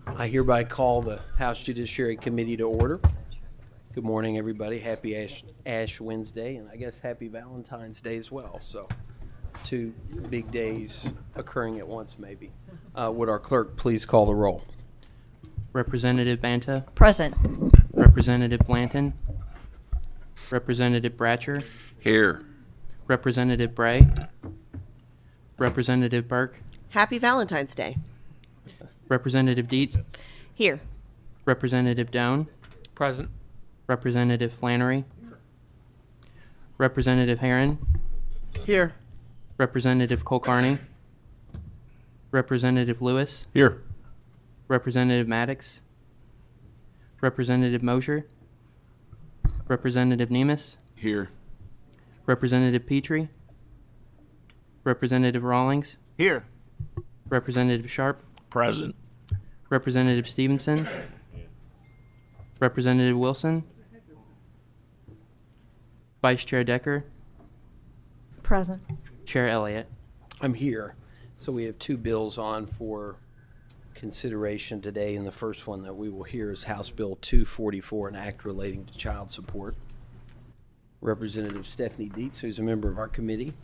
I hereby call the House Judiciary Committee to order. Good morning, everybody. Happy Ash Wednesday, and I guess happy Valentine's Day as well. So, two big days occurring at once, maybe. Would our clerk please call the roll? Representative Banta? Present. Representative Blanton? Representative Bratcher? Here. Representative Bray? Representative Burke? Happy Valentine's Day. Representative Dietz? Here. Representative Doan? Present. Representative Flannery? Representative Herron? Here. Representative Kulkarni? Representative Lewis? Here. Representative Maddox? Representative Mosher? Representative Nemus? Here. Representative Petrie? Representative Rawlings? Here. Representative Sharp? Present. Representative Stevenson? Representative Wilson? Vice Chair Decker? Present. Chair Elliott? I'm here. So we have two bills on for consideration today, and the first one that we will hear is House Bill 244, an act relating to child support. Representative Stephanie Dietz, who's a member of our committee.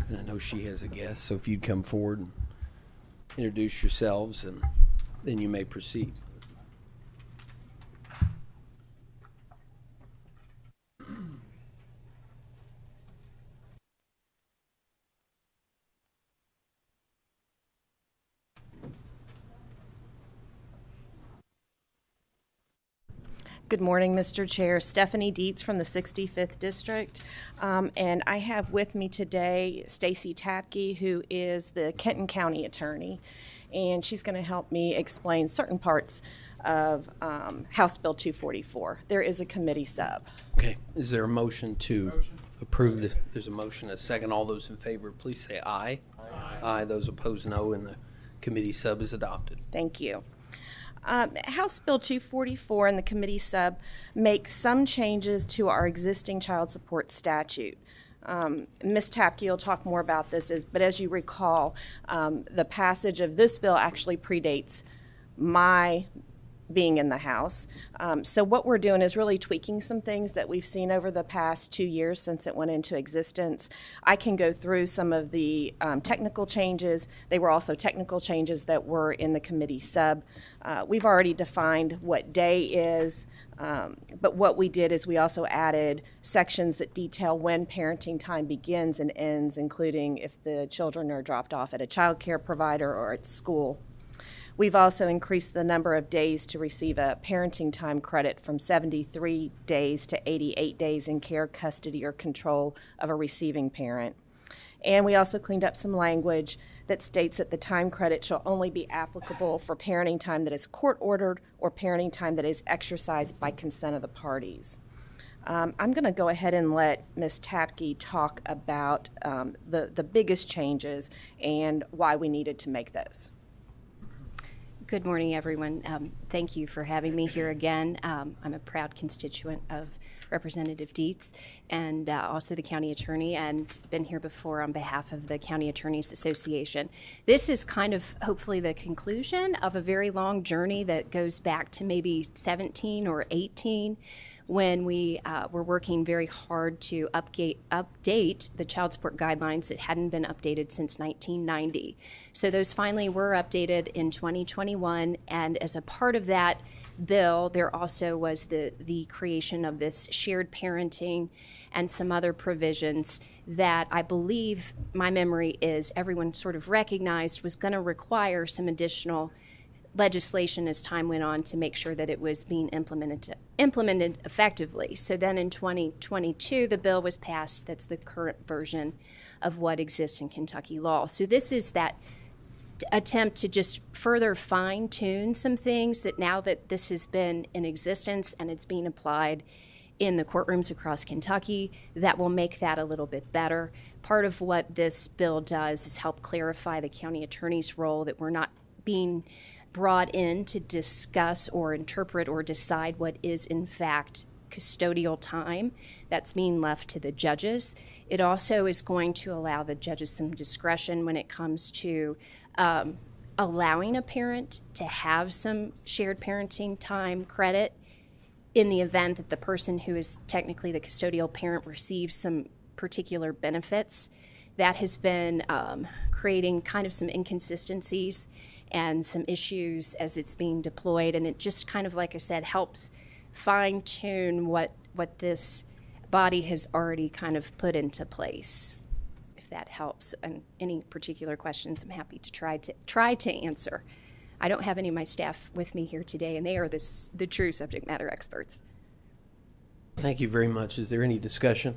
And I know she has a guest, so if you'd come forward and introduce yourselves, and then you may proceed. Good morning, Mr. Chair. Stephanie Dietz from the 65th District. And I have with me today Stacy Tapke, who is the Kenton County Attorney. And she's going to help me explain certain parts of House Bill 244. There is a committee sub. Okay. Is there a motion to approve? There's a motion, a second. All those in favor, please say aye. Aye. Those opposed, no, and the committee sub is adopted. Thank you. House Bill 244 and the committee sub makes some changes to our existing child support statute. Ms. Tapke will talk more about this, but as you recall, the passage of this bill actually predates my being in the House. So what we're doing is really tweaking some things that we've seen over the past 2 years since it went into existence. I can go through some of the technical changes. They were also technical changes that were in the committee sub. We've already defined what day is, but what we did is we also added sections that detail when parenting time begins and ends, including if the children are dropped off at a child care provider or at school. We've also increased the number of days to receive a parenting time credit from 73 days to 88 days in care, custody, or control of a receiving parent. And we also cleaned up some language that states that the time credit shall only be applicable for parenting time that is court-ordered or parenting time that is exercised by consent of the parties. I'm going to go ahead and let Ms. Tapke talk about the biggest changes and why we needed to make those. Good morning, everyone. Thank you for having me here again. I'm a proud constituent of Representative Dietz and also the county attorney, and been here before on behalf of the County Attorneys Association. This is kind of hopefully the conclusion of a very long journey that goes back to maybe 17 or 18 when we were working very hard to update the child support guidelines that hadn't been updated since 1990. So those finally were updated in 2021, and as a part of that bill, there also was the creation of this shared parenting and some other provisions that I believe, my memory is, everyone sort of recognized was going to require some additional legislation as time went on to make sure that it was being implemented effectively. So then in 2022, the bill was passed. That's the current version of what exists in Kentucky law. So this is that attempt to just further fine-tune some things that now that this has been in existence and it's being applied in the courtrooms across Kentucky, that will make that a little bit better. Part of what this bill does is help clarify the county attorney's role, that we're not being brought in to discuss or interpret or decide what is in fact custodial time that's being left to the judges. It also is going to allow the judges some discretion when it comes to allowing a parent to have some shared parenting time credit in the event that the person who is technically the custodial parent receives some particular benefits. That has been creating kind of some inconsistencies and some issues as it's being deployed, and it just kind of, like I said, helps fine-tune what this body has already kind of put into place, if that helps. And any particular questions, I'm happy to try to answer. I don't have any of my staff with me here today, and they are the true subject matter experts. Thank you very much. Is there any discussion?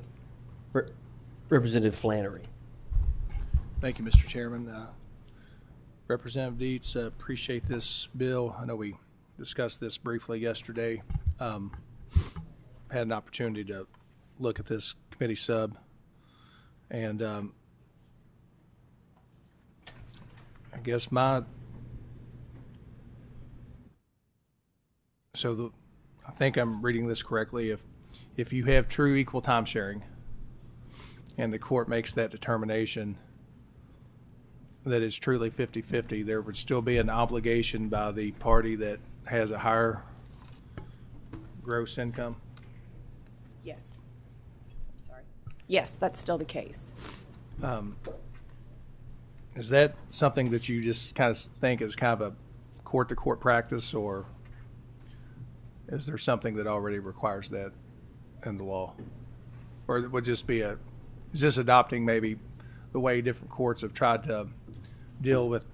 Representative Flannery. Thank you, Mr. Chairman. Representative Dietz, appreciate this bill. I know we discussed this briefly yesterday. Had an opportunity to look at this committee sub, and I guess I think I'm reading this correctly. If you have true equal time sharing, and the court makes that determination that it's truly 50-50, there would still be an obligation by the party that has a higher gross income? Yes. Sorry. Yes, that's still the case. Is that something that you just kind of think is kind of a court-to-court practice, or is there something that already requires that in the law? Or it would just be is this adopting maybe the way different courts have tried to deal with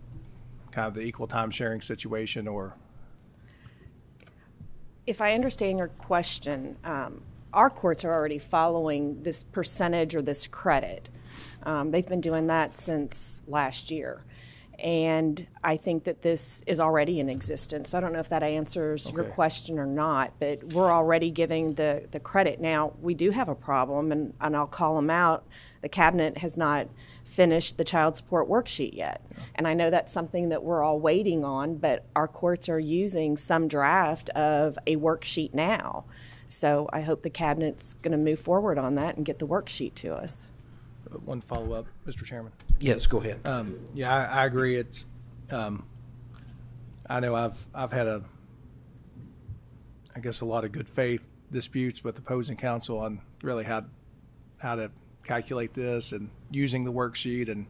kind of the equal time sharing situation? Or if I understand your question, our courts are already following this percentage or this credit. They've been doing that since last year. And I think that this is already in existence. I don't know if that answers your question or not, but we're already giving the credit. Now, we do have a problem, and I'll call them out. The cabinet has not finished the child support worksheet yet. Yeah. And I know that's something that we're all waiting on, but our courts are using some draft of a worksheet now. So I hope the cabinet's going to move forward on that and get the worksheet to us. One follow-up, Mr. Chairman. Yes, go ahead. Yeah, I agree. It's I know I've had a lot of good faith disputes with opposing counsel on really how to calculate this and using the worksheet, and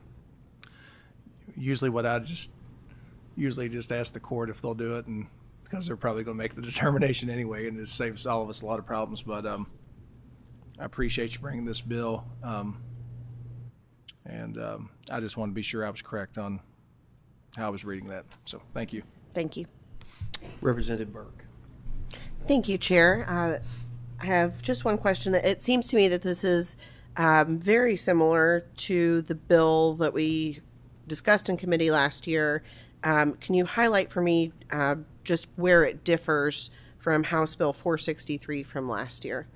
usually what I just ask the court if they'll do it, and because they're probably going to make the determination anyway, and it saves all of us a lot of problems. But I appreciate you bringing this bill. And I just want to be sure I was correct on how I was reading that. So thank you. Thank you. Representative Burke. Thank you, Chair. I have just one question. It seems to me that this is very similar to the bill that we discussed in committee last year. Can you highlight for me just where it differs from House Bill 463 from last year?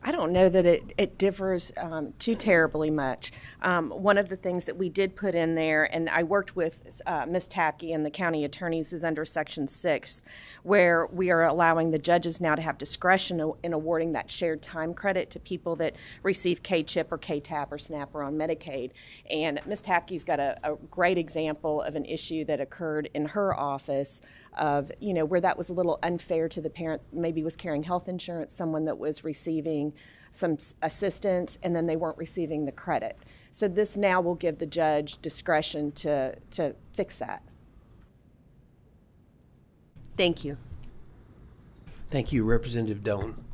I don't know that it differs too terribly much. One of the things that we did put in there, and I worked with Ms. Tacky and the county attorneys, is under Section 6, where we are allowing the judges now to have discretion in awarding that shared time credit to people that receive K-CHIP or K-TAP or SNAP or on Medicaid. And Ms. Tacky's got a great example of an issue that occurred in her office of, where that was a little unfair to the parent, maybe was carrying health insurance, someone that was receiving some assistance, and then they weren't receiving the credit. So this now will give the judge discretion to fix that. Thank you. Thank you, Representative Doan.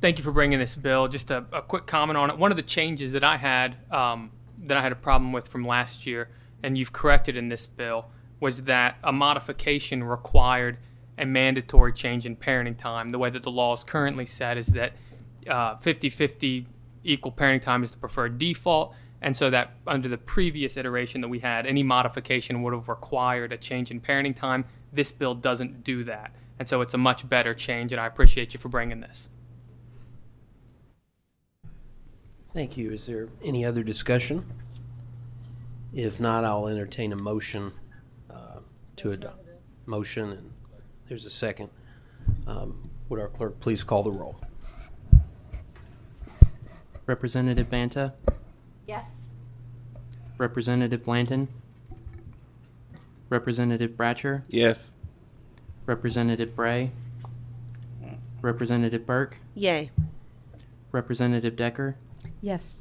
Thank you for bringing this bill. Just a quick comment on it. One of the changes that I had a problem with from last year, and you've corrected in this bill, was that a modification required a mandatory change in parenting time. The way that the law is currently set is that 50-50 equal parenting time is the preferred default, and so that under the previous iteration that we had, any modification would have required a change in parenting time. This bill doesn't do that, and so it's a much better change, and I appreciate you for bringing this. Thank you. Is there any other discussion? If not, I'll entertain a motion to adopt. Motion, and there's a second. Would our clerk please call the roll? Representative Banta, Yes. Representative Blanton, Representative Bratcher, Yes. Representative Bray, Representative Burke, Yay. Representative Decker, Yes.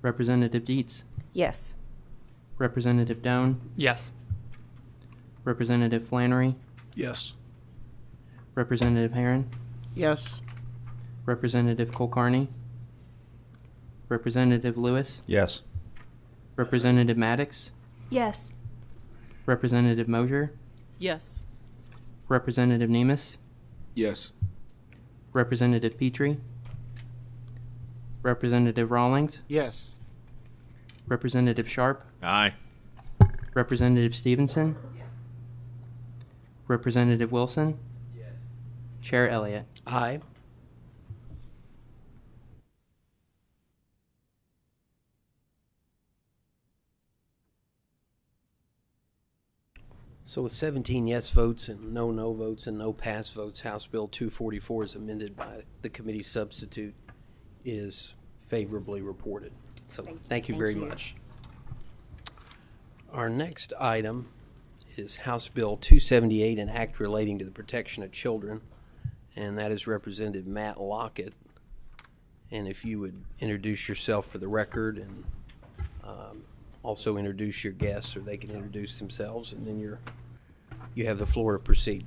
Representative Dietz, Yes. Representative Doan, Yes. Representative Flannery, Yes. Representative Herron, Yes. Representative Kulkarni, Representative Lewis, Yes. Representative Maddox, Yes. Representative Mosier, Yes. Representative Nemus, Yes. Representative Petrie, Representative Rawlings, Yes. Representative Sharp, Aye. Representative Stevenson, Representative Wilson, Chair Elliott. Aye. So with 17 yes votes and no votes and no pass votes, House Bill 244 is amended by the committee substitute is favorably reported. So thank you very much. Our next item is House Bill 278, an act relating to the protection of children, and that is Representative Matt Lockett. And if you would introduce yourself for the record and also introduce your guests, or they can introduce themselves, and then you have the floor to proceed.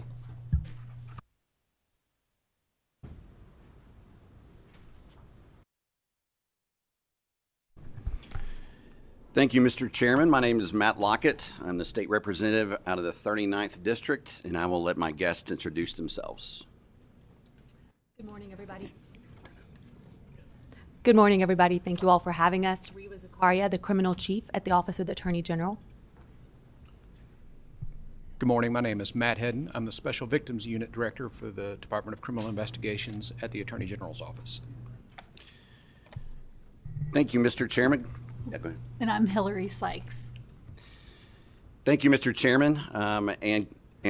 Thank you, Mr. Chairman. My name is Matt Lockett. I'm the state representative out of the 39th District, and I will let my guests introduce themselves. Good morning, everybody. Good morning, everybody. Thank you all for having us. Reva Zakaria, the criminal chief at the Office of the Attorney General. Good morning. My name is Matt Hedden. I'm the Special Victims Unit Director for the Department of Criminal Investigations at the Attorney General's Office. Thank you, Mr. Chairman. Yeah, go ahead. And I'm Hillary Sykes. Thank you, Mr. Chairman, and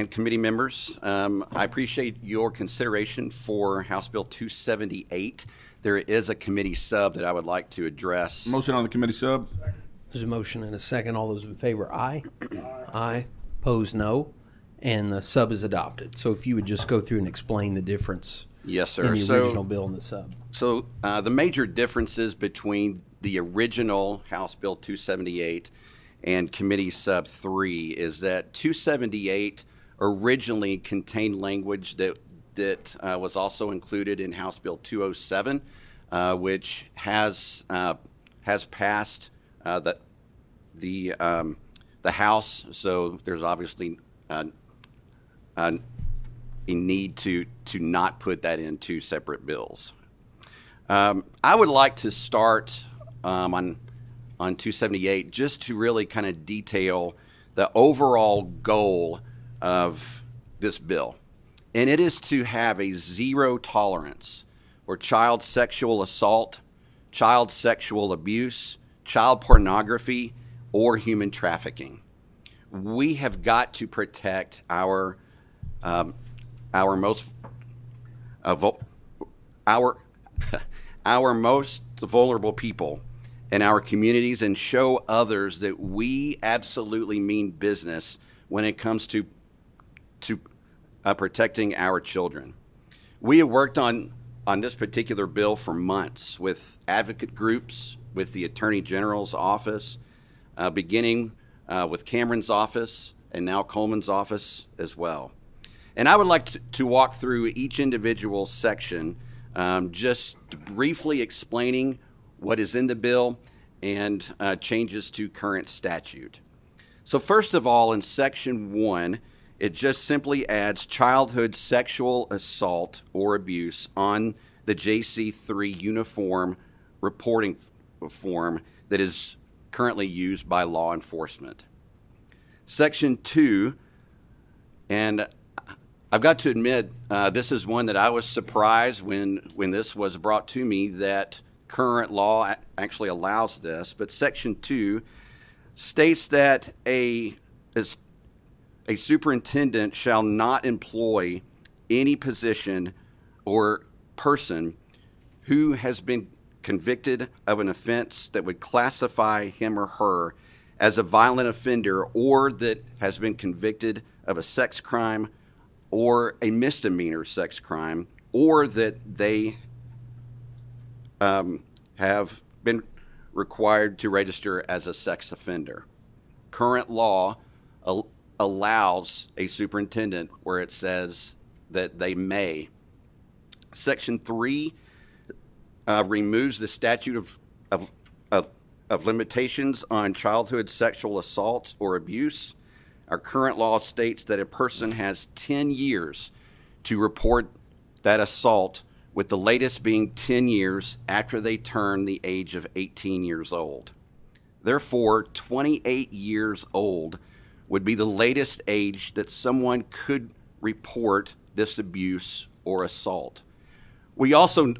committee members. I appreciate your consideration for House Bill 278. There is a committee sub that I would like to address. Motion on the committee sub. There's a motion and a second. All those in favor, aye. Aye. Opposed, no. And the sub is adopted. So if you would just go through and explain the difference Yes, sir. in the original bill and the sub. So the major differences between the original House Bill 278 and Committee Sub 3 is that 278 originally contained language that was also included in House Bill 207, which has passed the House. So there's obviously a need to not put that in two separate bills. I would like to start on 278 just to really kind of detail the overall goal of this bill. And it is to have a zero tolerance for child sexual assault, child sexual abuse, child pornography, or human trafficking. We have got to protect our most vulnerable people in our communities and show others that we absolutely mean business when it comes to protecting our children. We have worked on this particular bill for months with advocate groups, with the Attorney General's office, beginning with Cameron's office and now Coleman's office as well. And I would like to walk through each individual section, just briefly explaining what is in the bill and changes to current statute. So first of all, in Section 1, it just simply adds childhood sexual assault or abuse on the JC3 uniform reporting form that is currently used by law enforcement. Section 2, and I've got to admit, this is one that I was surprised when this was brought to me that current law actually allows this, but Section 2 states that a superintendent shall not employ any position or person who has been convicted of an offense that would classify him or her as a violent offender, or that has been convicted of a sex crime or a misdemeanor sex crime, or that they have been required to register as a sex offender. Current law allows a superintendent where it says that they may. Section 3 removes the statute of limitations on childhood sexual assaults or abuse. Our current law states that a person has 10 years to report that assault, with the latest being 10 years after they turn the age of 18 years old. Therefore, 28 years old would be the latest age that someone could report this abuse or assault. We also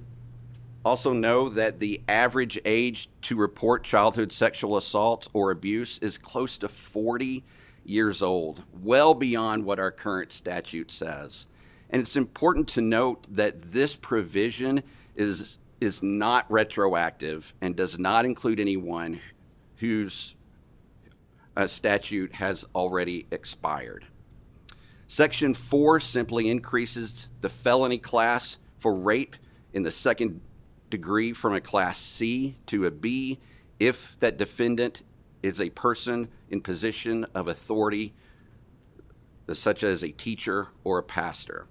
know that the average age to report childhood sexual assault or abuse is close to 40 years old, well beyond what our current statute says. And it's important to note that this provision is not retroactive and does not include anyone whose statute has already expired. Section 4 simply increases the felony class for rape in the second degree from a Class C to a B if that defendant is a person in position of authority, such as a teacher or a pastor.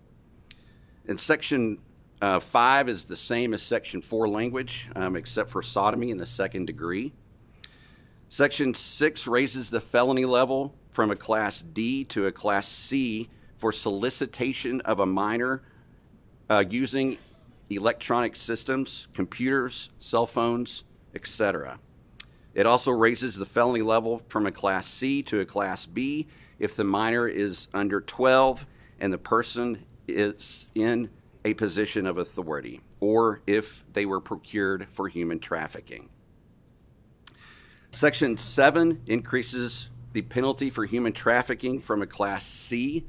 And Section 5 is the same as Section 4 language, except for sodomy in the second degree. Section 6 raises the felony level from a Class D to a Class C for solicitation of a minor using electronic systems, computers, cell phones, etc. It also raises the felony level from a Class C to a Class B if the minor is under 12 and the person is in a position of authority, or if they were procured for human trafficking. Section 7 increases the penalty for human trafficking from a Class C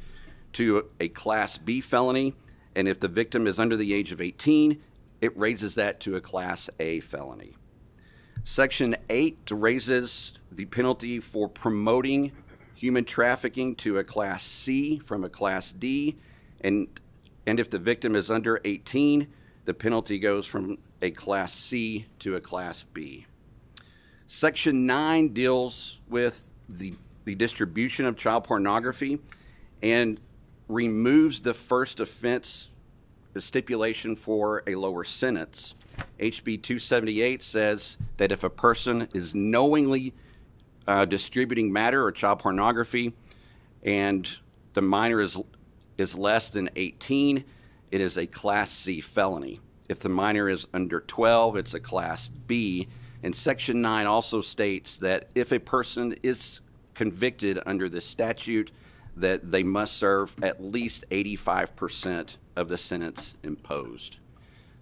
to a Class B felony, and if the victim is under the age of 18, it raises that to a Class A felony. Section 8 raises the penalty for promoting human trafficking to a Class C from a Class D, and if the victim is under 18, the penalty goes from a Class C to a Class B. Section 9 deals with the distribution of child pornography and removes the first offense stipulation for a lower sentence. HB 278 says that if a person is knowingly distributing matter or child pornography and the minor is less than 18, it is a Class C felony. If the minor is under 12, it's a Class B. And Section 9 also states that if a person is convicted under this statute, that they must serve at least 85% of the sentence imposed.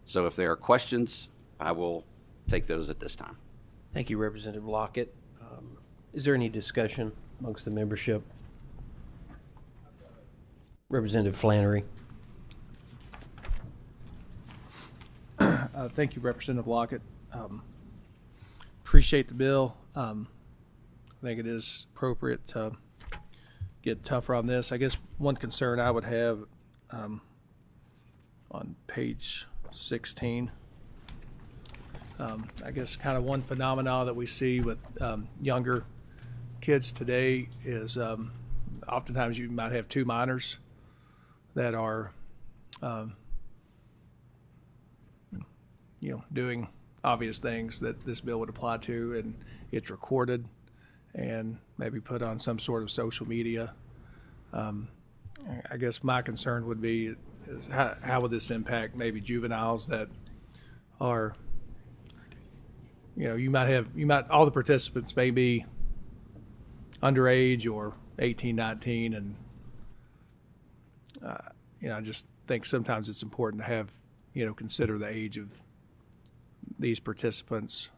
So if there are questions, I will take those at this time. Thank you, Representative Lockett. Is there any discussion amongst the membership? Representative Flannery. Thank you, Representative Lockett. Appreciate the bill. I think it is appropriate to get tougher on this. I guess one concern I would have on page 16, I guess kind of one phenomenon that we see with younger kids today is oftentimes you might have two minors that are doing obvious things that this bill would apply to, and it's recorded and maybe put on some sort of social media. I guess my concern would be is how would this impact maybe juveniles that are, all the participants may be underage or 18, 19, and I just think sometimes it's important to have, consider the age of these participants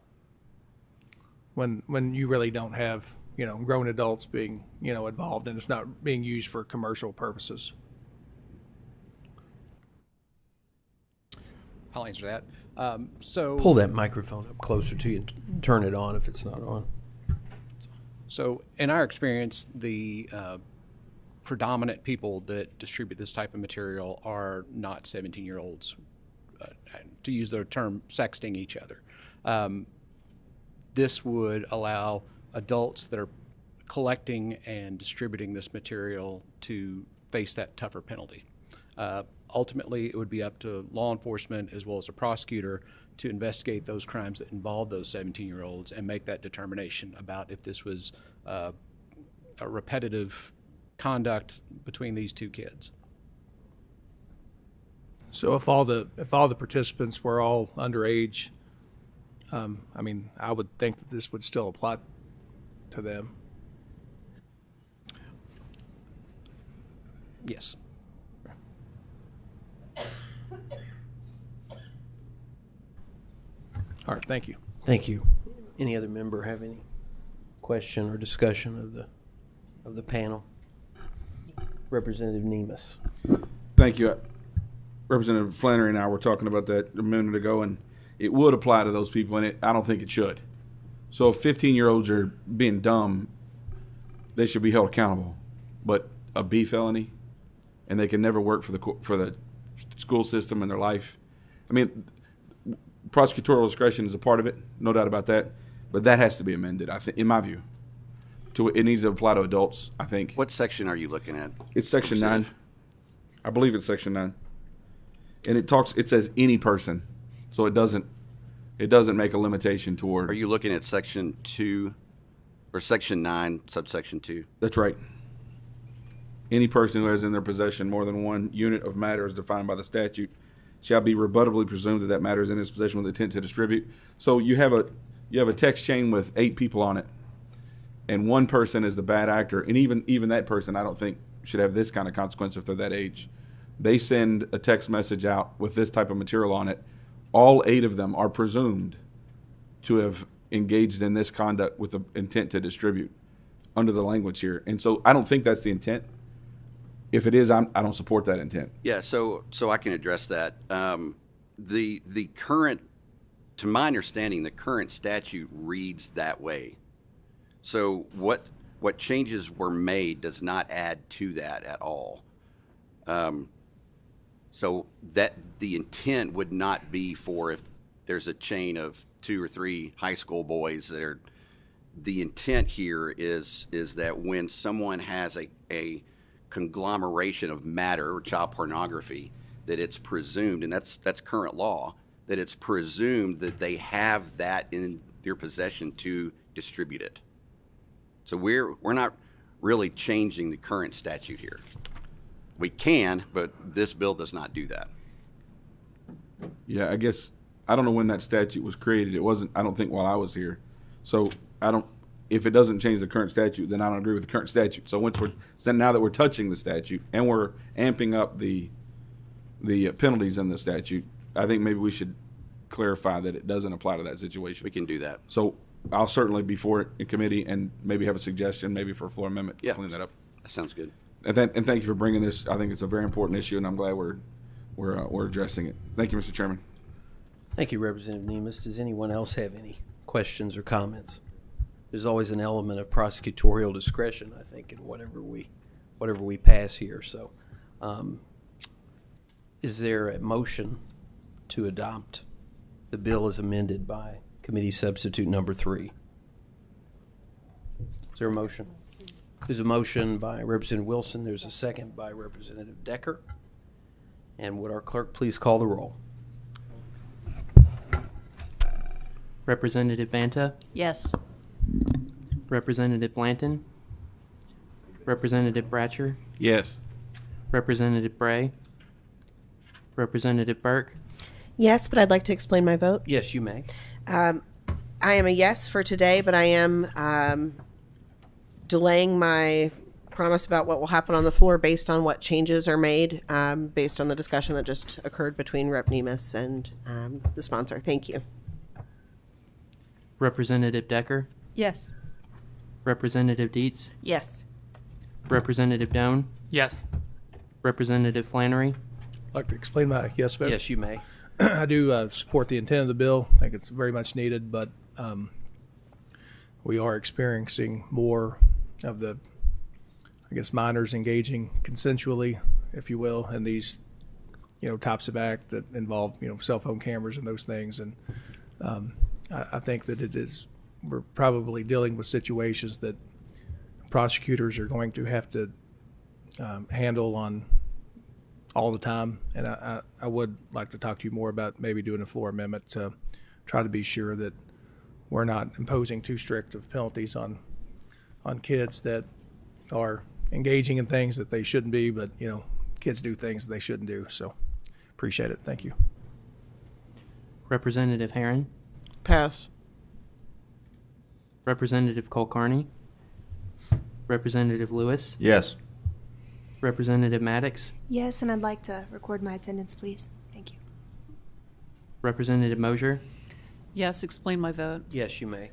when you really don't have, grown adults being, involved, and it's not being used for commercial purposes. I'll answer that. Pull that microphone up closer to you and turn it on if it's not on. So in our experience, the predominant people that distribute this type of material are not 17-year-olds, to use their term, sexting each other. This would allow adults that are collecting and distributing this material to face that tougher penalty. Ultimately, it would be up to law enforcement as well as a prosecutor to investigate those crimes that involve those 17-year-olds and make that determination about if this was a repetitive conduct between these two kids. So if all the participants were all underage, I would think that this would still apply to them. Yes. All right, thank you. Thank you. Any other member have any question or discussion of the panel? Representative Nemus. Thank you. Representative Flannery and I were talking about that a minute ago, and it would apply to those people, and I don't think it should. So if 15-year-olds are being dumb, they should be held accountable. But a B felony, and they can never work for the school system in their life. I mean, prosecutorial discretion is a part of it, no doubt about that. But that has to be amended, I think, in my view. It needs to apply to adults, I think. What section are you looking at? It's section 9. I believe it's section 9. And it says any person. So it doesn't make a limitation toward. Are you looking at section 2 or section 9, subsection 2? That's right. Any person who has in their possession more than one unit of matter as defined by the statute shall be rebuttably presumed that that matter is in his possession with intent to distribute. So you have a text chain with 8 people on it, and one person is the bad actor, and even that person I don't think should have this kind of consequence if they're that age. They send a text message out with this type of material on it. All 8 of them are presumed to have engaged in this conduct with the intent to distribute under the language here. And so I don't think that's the intent. If it is, I don't support that intent. Yeah, so I can address that. The current, to my understanding, the current statute reads that way. So what changes were made does not add to that at all. So that the intent would not be for if there's a chain of 2 or 3 high school boys that are. The intent here is that when someone has a conglomeration of matter or child pornography, that it's presumed, and that's current law, that it's presumed that they have that in their possession to distribute it. So we're not really changing the current statute here. We can, but this bill does not do that. Yeah, I guess I don't know when that statute was created. It wasn't, I don't think, while I was here. So if it doesn't change the current statute, then I don't agree with the current statute. So now that we're touching the statute and we're amping up the penalties in the statute, I think maybe we should clarify that it doesn't apply to that situation. We can do that. So I'll certainly be for it in committee and maybe have a suggestion, maybe for a floor amendment to clean that up. That sounds good. And thank you for bringing this. I think it's a very important issue, and I'm glad we're addressing it. Thank you, Mr. Chairman. Thank you, Representative Nemus. Does anyone else have any questions or comments? There's always an element of prosecutorial discretion, I think, in whatever we pass here. So, is there a motion to adopt the bill as amended by committee substitute number 3? Is there a motion? There's a motion by Representative Wilson. There's a second by Representative Decker. And would our clerk please call the roll? Representative Banta, Yes. Representative Blanton, Representative Bratcher, Yes. Representative Bray, Representative Burke, Yes, but I'd like to explain my vote. Yes, you may. I am a yes for today, but I am delaying my promise about what will happen on the floor based on what changes are made, based on the discussion that just occurred between Rep. Nemus and the sponsor. Thank you. Representative Decker, Yes. Representative Dietz, Yes. Representative Doan, Yes. Representative Flannery, I'd like to explain my yes vote. Yes, you may. I do support the intent of the bill. I think it's very much needed, but we are experiencing more of the, I guess, minors engaging consensually, if you will, in these, types of act that involve, cell phone cameras and those things. And I think that we're probably dealing with situations that prosecutors are going to have to handle on all the time. And I would like to talk to you more about maybe doing a floor amendment to try to be sure that we're not imposing too strict of penalties on kids that are engaging in things that they shouldn't be, but kids do things that they shouldn't do. So appreciate it. Thank you. Representative Herron, Pass. Representative Kulkarni, Representative Lewis, Yes. Representative Maddox, Yes, and I'd like to record my attendance, please. Thank you. Representative Mosier, Yes, explain my vote. Yes, you may.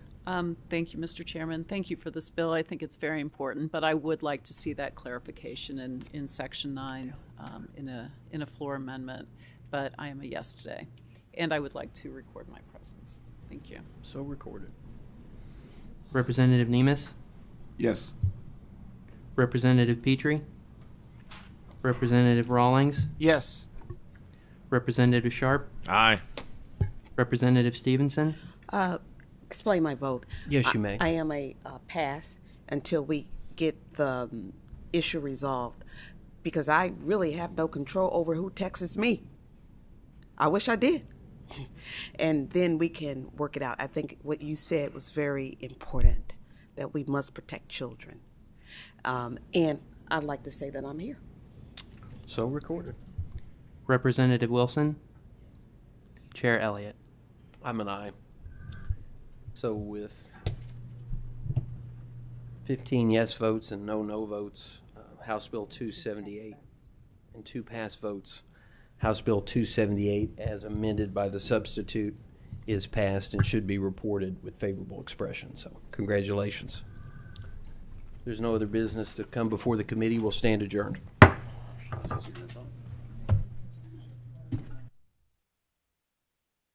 Thank you, Mr. Chairman. Thank you for this bill. I think it's very important, but I would like to see that clarification in Section 9 in a floor amendment. But I am a yes today, and I would like to record my presence. Thank you. So recorded. Representative Nemes, Yes. Representative Petrie, Representative Rawlings, Yes. Representative Sharp, Aye. Representative Stevenson, Explain my vote. Yes, you may. I am a pass until we get the issue resolved, because I really have no control over who texts me. I wish I did. And then we can work it out. I think what you said was very important, that we must protect children. And I'd like to say that I'm here. So recorded. Representative Wilson, Chair Elliott. I'm an aye. So with 15 yes votes and no votes, House Bill 278 and 2 pass votes, House Bill 278 as amended by the substitute is passed and should be reported with favorable expression. So congratulations. There's no other business to come before the committee. We'll stand adjourned.